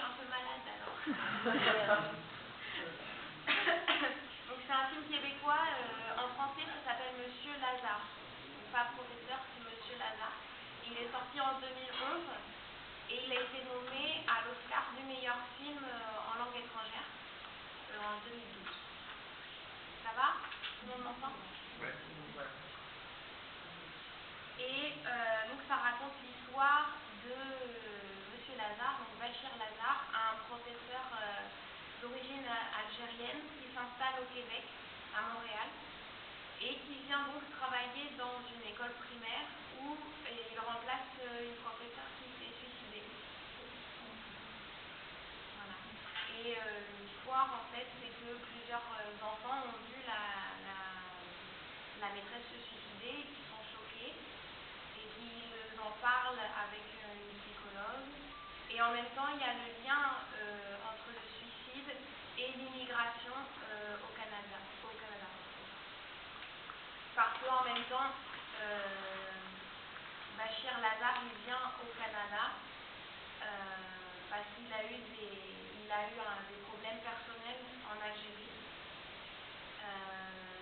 suis un peu malade alors. Donc c'est un film québécois, en français ça s'appelle Monsieur Lazare. Donc pas professeur, c'est Monsieur Lazare. Il est sorti en 2011 et il a été nommé à l'Oscar du meilleur film en langue étrangère en 2012. Ça va? Tout le monde m'entend? Ouais. Et donc ça raconte l'histoire de Monsieur Lazare, donc Bachir Lazare, un professeur d'origine algérienne qui s'installe au Québec, à Montréal, et qui vient donc travailler dans une école primaire où il remplace une professeure qui s'est suicidée. Voilà. Et l'histoire en fait c'est que plusieurs enfants ont vu la maîtresse se suicider et qui sont choqués et qu'ils en parlent avec une psychologue. Et en même temps, il y a le lien entre le suicide et l'immigration au Canada. Parce qu'en même temps, Bachir Lazare il vient au Canada parce qu'il a eu des problèmes personnels en Algérie.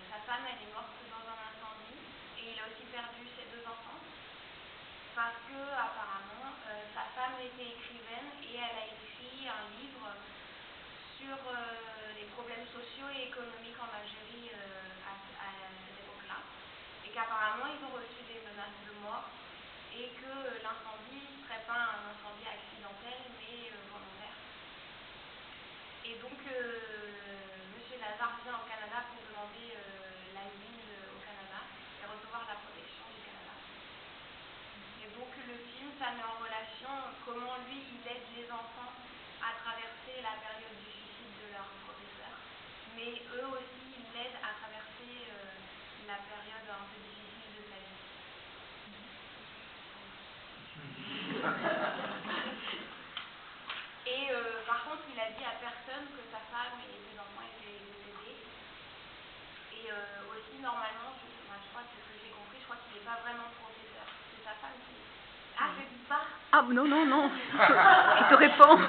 Sa femme elle est morte dans un incendie et il a aussi perdu ses 2 enfants parce que apparemment sa femme était écrivaine et elle a écrit un livre sur les problèmes sociaux et économiques en Algérie à cette époque-là et qu'apparemment ils ont reçu des menaces de mort et que l'incendie ne serait pas un incendie accidentel mais volontaire. Et donc Monsieur Lazare vient au Canada pour demander l'asile au Canada et recevoir la protection du Canada. Et donc le film, ça met en relation comment lui, il aide les enfants à traverser la période du suicide de leur professeur, mais eux aussi, ils l'aident à traverser la période un peu difficile de sa vie. Et par contre, il a dit à personne que sa femme et ses enfants étaient décédés. Et aussi, normalement, je crois que c'est ce que j'ai compris, je crois qu'il n'est pas vraiment professeur. C'est sa femme qui... Ah, je dis pas. Ah, non, non, non. Il te répond.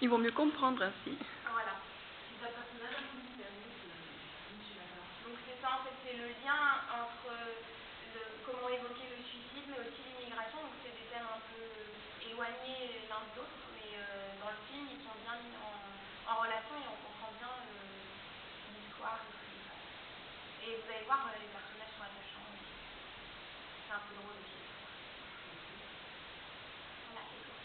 Ils vont mieux comprendre ainsi. Voilà. Donc c'est ça, en fait, c'est le lien entre comment évoquer le suicide, mais aussi l'immigration. Donc c'est des thèmes un peu éloignés l'un de l'autre, mais dans le film, ils sont bien mis en relation et on comprend bien l'histoire et ce qui se passe. Et vous allez voir, les personnages sont attachants. C'est un peu drôle aussi. Voilà, c'est tout.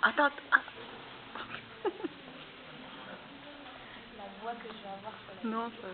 Attends. La voix que je vais avoir sur la... Non, ça...